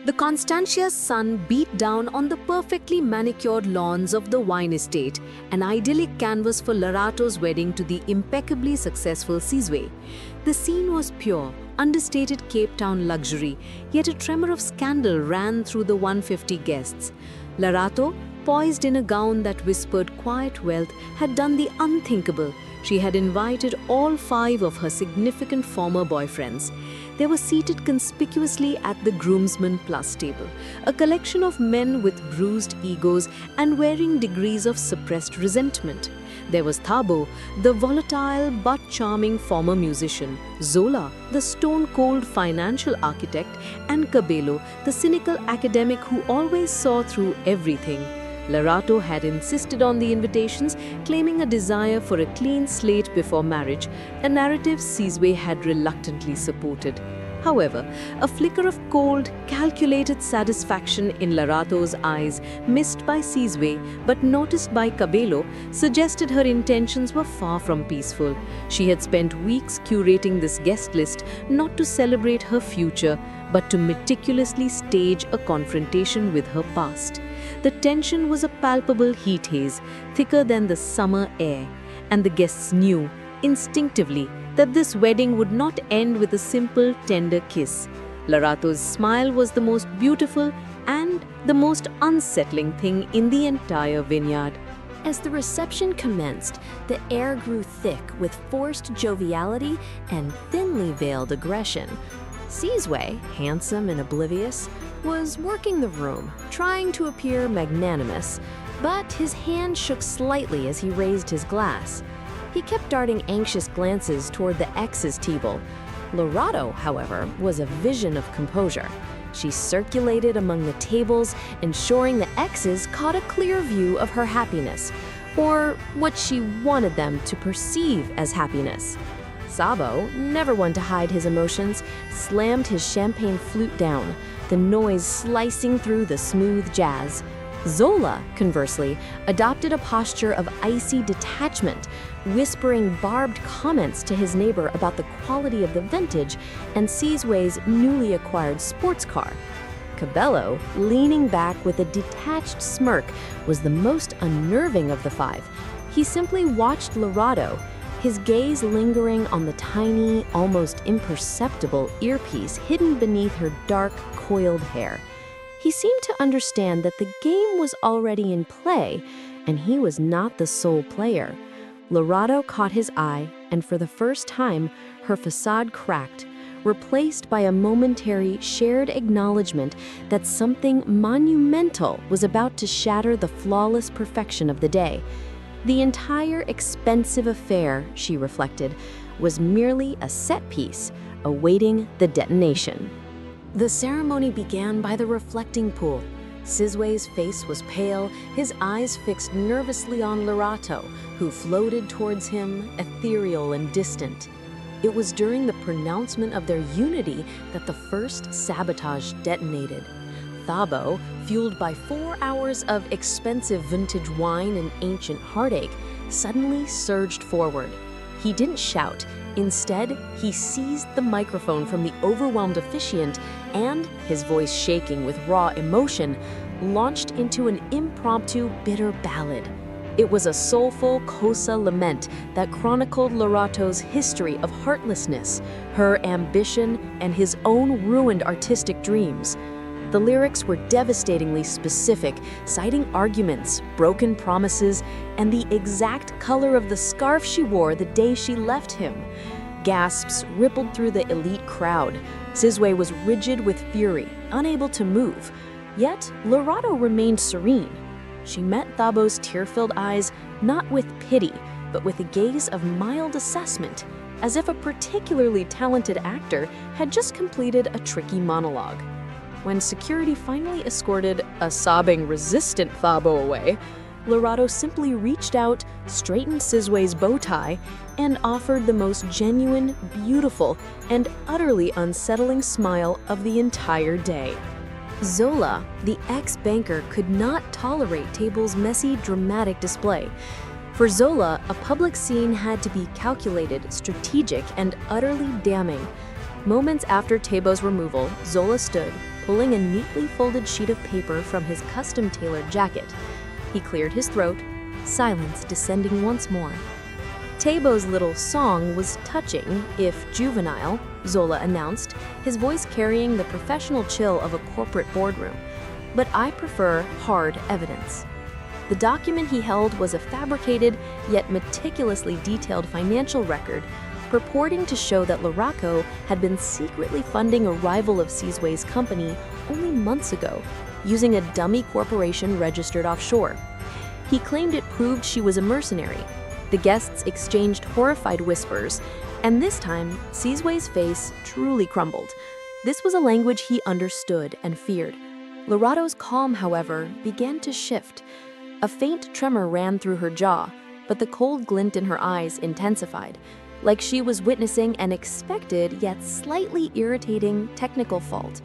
The Constantia's sun beat down on the perfectly manicured lawns of the wine estate, an idyllic canvas for Larato's wedding to the impeccably successful Sizwe. The scene was pure, understated Cape Town luxury, yet a tremor of scandal ran through the 150 guests. Larato, poised in a gown that whispered quiet wealth, had done the unthinkable. She had invited all 5 of her significant former boyfriends. They were seated conspicuously at the groomsmen plus table, a collection of men with bruised egos and varying degrees of suppressed resentment. There was Thabo, the volatile but charming former musician, Zola, the stone-cold financial architect, and Cabello, the cynical academic who always saw through everything. Larato had insisted on the invitations, claiming a desire for a clean slate before marriage, a narrative Sizwe had reluctantly supported. However, a flicker of cold, calculated satisfaction in Larato's eyes, missed by Sizwe but noticed by Cabello, suggested her intentions were far from peaceful. She had spent weeks curating this guest list not to celebrate her future, but to meticulously stage a confrontation with her past. The tension was a palpable heat haze, thicker than the summer air, and the guests knew, instinctively, that this wedding would not end with a simple, tender kiss. Larato's smile was the most beautiful and the most unsettling thing in the entire vineyard. As the reception commenced, the air grew thick with forced joviality and thinly veiled aggression. Sizwe, handsome and oblivious, was working the room, trying to appear magnanimous, but his hand shook slightly as he raised his glass. He kept darting anxious glances toward the ex's table. Larato, however, was a vision of composure. She circulated among the tables, ensuring the exes caught a clear view of her happiness, or what she wanted them to perceive as happiness. Sabo, never one to hide his emotions, slammed his champagne flute down, the noise slicing through the smooth jazz. Zola, conversely, adopted a posture of icy detachment, whispering barbed comments to his neighbor about the quality of the vintage and Sizwe's newly acquired sports car. Cabello, leaning back with a detached smirk, was the most unnerving of the 5. He simply watched Larato, his gaze lingering on the tiny, almost imperceptible earpiece hidden beneath her dark, coiled hair. He seemed to understand that the game was already in play, and he was not the sole player. Larato caught his eye, and for the first time, her facade cracked, replaced by a momentary shared acknowledgement that something monumental was about to shatter the flawless perfection of the day. The entire expensive affair, she reflected, was merely a set piece, awaiting the detonation. The ceremony began by the reflecting pool. Sizwe's face was pale, his eyes fixed nervously on Larato, who floated towards him, ethereal and distant. It was during the pronouncement of their unity that the first sabotage detonated. Thabo, fueled by 4 hours of expensive vintage wine and ancient heartache, suddenly surged forward. He didn't shout. Instead, he seized the microphone from the overwhelmed officiant and, his voice shaking with raw emotion, launched into an impromptu, bitter ballad. It was a soulful Xhosa lament that chronicled Larato's history of heartlessness, her ambition, and his own ruined artistic dreams. The lyrics were devastatingly specific, citing arguments, broken promises, and the exact color of the scarf she wore the day she left him. Gasps rippled through the elite crowd. Sizwe was rigid with fury, unable to move. Yet, Larato remained serene. She met Thabo's tear-filled eyes not with pity, but with a gaze of mild assessment, as if a particularly talented actor had just completed a tricky monologue. When security finally escorted a sobbing, resistant Thabo away, Larato simply reached out, straightened Sizwe's bow tie, and offered the most genuine, beautiful, and utterly unsettling smile of the entire day. Zola, the ex-banker, could not tolerate Table's messy, dramatic display. For Zola, a public scene had to be calculated, strategic, and utterly damning. Moments after Table's removal, Zola stood, pulling a neatly folded sheet of paper from his custom-tailored jacket. He cleared his throat, silence descending once more. Tebo's little song was touching, if juvenile, Zola announced, his voice carrying the professional chill of a corporate boardroom. But I prefer hard evidence. The document he held was a fabricated, yet meticulously detailed financial record purporting to show that Lorato had been secretly funding a rival of Sizway's company only months ago, using a dummy corporation registered offshore. He claimed it proved she was a mercenary. The guests exchanged horrified whispers, and this time, Sizway's face truly crumbled. This was a language he understood and feared. Lorato's calm, however, began to shift. A faint tremor ran through her jaw, but the cold glint in her eyes intensified, like she was witnessing an expected yet slightly irritating technical fault.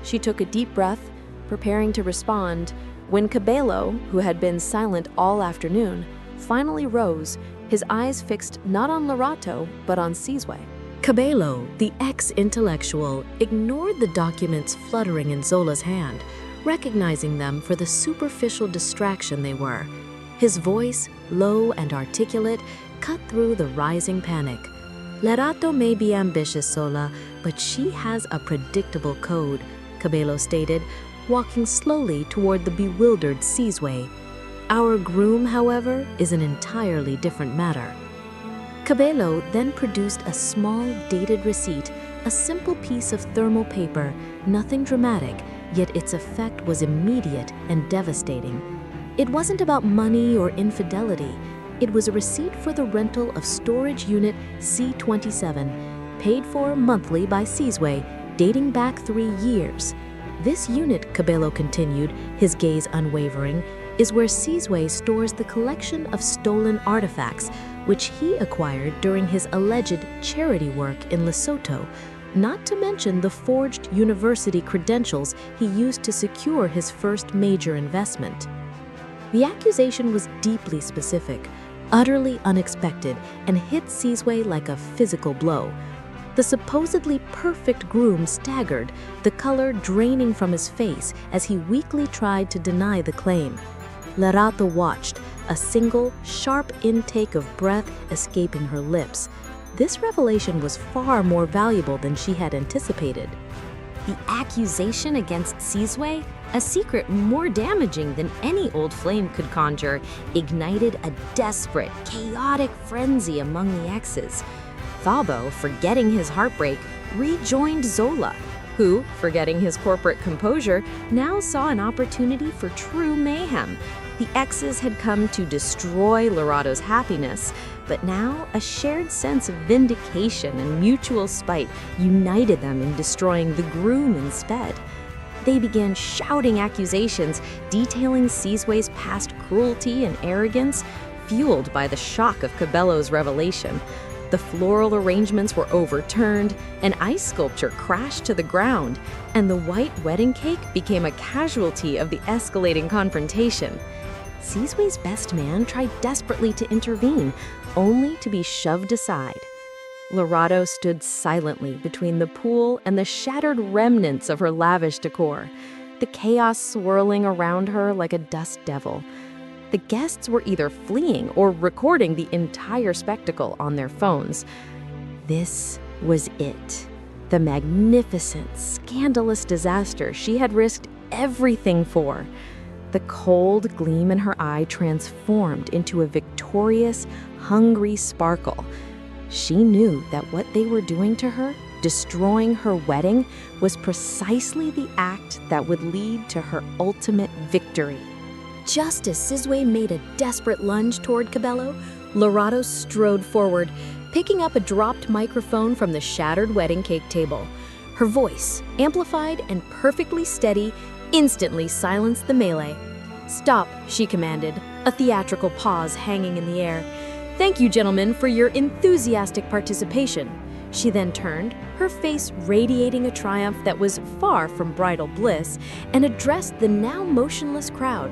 She took a deep breath, preparing to respond, when Cabello, who had been silent all afternoon, finally rose, his eyes fixed not on Lorato, but on Sizway. Cabello, the ex-intellectual, ignored the documents fluttering in Zola's hand, recognizing them for the superficial distraction they were. His voice, low and articulate, cut through the rising panic. Lorato may be ambitious, Zola, but she has a predictable code, Cabello stated, walking slowly toward the bewildered Sizway. Our groom, however, is an entirely different matter. Cabello then produced a small, dated receipt, a simple piece of thermal paper, nothing dramatic, yet its effect was immediate and devastating. It wasn't about money or infidelity. It was a receipt for the rental of storage unit C-27, paid for monthly by Sizway, dating back 3 years. This unit, Cabello continued, his gaze unwavering, is where Sizway stores the collection of stolen artifacts, which he acquired during his alleged charity work in Lesotho, not to mention the forged university credentials he used to secure his first major investment. The accusation was deeply specific, utterly unexpected, and hit Sizway like a physical blow. The supposedly perfect groom staggered, the color draining from his face as he weakly tried to deny the claim. Lorato watched, a single, sharp intake of breath escaping her lips. This revelation was far more valuable than she had anticipated. The accusation against Sizway, a secret more damaging than any old flame could conjure, ignited a desperate, chaotic frenzy among the exes. Thabo, forgetting his heartbreak, rejoined Zola, who, forgetting his corporate composure, now saw an opportunity for true mayhem. The exes had come to destroy Lorato's happiness, but now a shared sense of vindication and mutual spite united them in destroying the groom instead. They began shouting accusations, detailing Sizway's past cruelty and arrogance, fueled by the shock of Cabello's revelation. The floral arrangements were overturned, an ice sculpture crashed to the ground, and the white wedding cake became a casualty of the escalating confrontation. Sizway's best man tried desperately to intervene, only to be shoved aside. Lorato stood silently between the pool and the shattered remnants of her lavish decor, the chaos swirling around her like a dust devil. The guests were either fleeing or recording the entire spectacle on their phones. This was it, the magnificent, scandalous disaster she had risked everything for. The cold gleam in her eye transformed into a victorious, hungry sparkle. She knew that what they were doing to her, destroying her wedding, was precisely the act that would lead to her ultimate victory. Just as Sizway made a desperate lunge toward Cabello, Lorato strode forward, picking up a dropped microphone from the shattered wedding cake table. Her voice, amplified and perfectly steady, instantly silenced the melee. "Stop," she commanded, a theatrical pause hanging in the air. "Thank you, gentlemen, for your enthusiastic participation." She then turned, her face radiating a triumph that was far from bridal bliss, and addressed the now motionless crowd.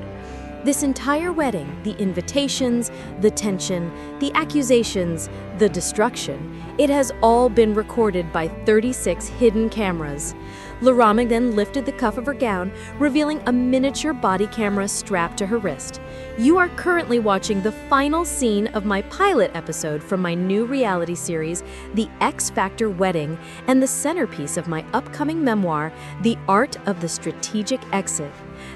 This entire wedding, the invitations, the tension, the accusations, the destruction, it has all been recorded by 36 hidden cameras. Laramig then lifted the cuff of her gown, revealing a miniature body camera strapped to her wrist. You are currently watching the final scene of my pilot episode from my new reality series, The X Factor Wedding, and the centerpiece of my upcoming memoir, The Art of the Strategic Exit.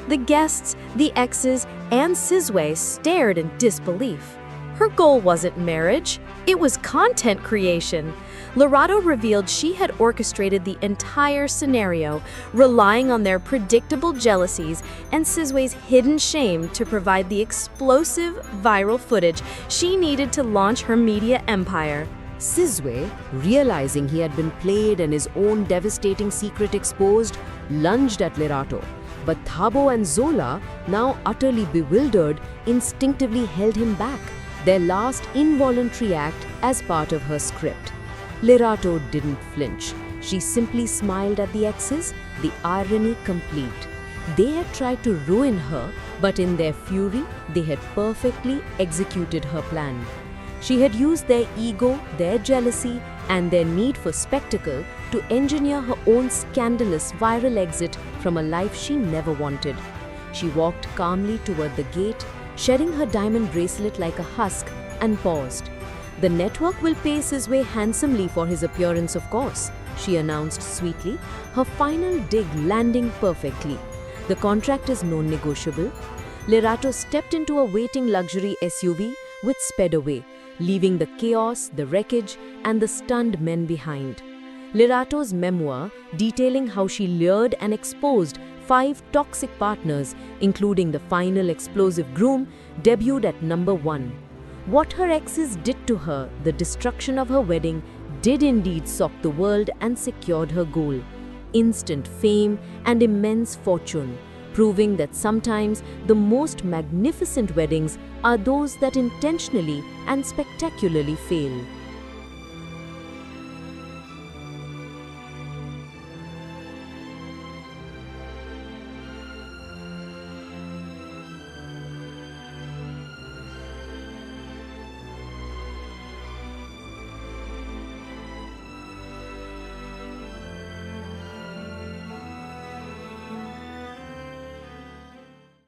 The guests, the exes, and Sizwe stared in disbelief. Her goal wasn't marriage, it was content creation. Lerato revealed she had orchestrated the entire scenario, relying on their predictable jealousies and Sizwe's hidden shame to provide the explosive, viral footage she needed to launch her media empire. Sizwe, realizing he had been played and his own devastating secret exposed, lunged at Lerato. But Thabo and Zola, now utterly bewildered, instinctively held him back, their last involuntary act as part of her script. Lerato didn't flinch. She simply smiled at the exes, the irony complete. They had tried to ruin her, but in their fury, they had perfectly executed her plan. She had used their ego, their jealousy, and their need for spectacle to engineer her own scandalous viral exit from a life she never wanted. She walked calmly toward the gate, shedding her diamond bracelet like a husk, and paused. "The network will pay Sizwe handsomely for his appearance, of course," she announced sweetly, her final dig landing perfectly. "The contract is non-negotiable." Lerato stepped into a waiting luxury SUV, which sped away, leaving the chaos, the wreckage, and the stunned men behind. Lerato's memoir, detailing how she lured and exposed 5 toxic partners, including the final explosive groom, debuted at #1. What her exes did to her, the destruction of her wedding, did indeed shock the world and secured her goal: instant fame and immense fortune, proving that sometimes the most magnificent weddings are those that intentionally and spectacularly fail.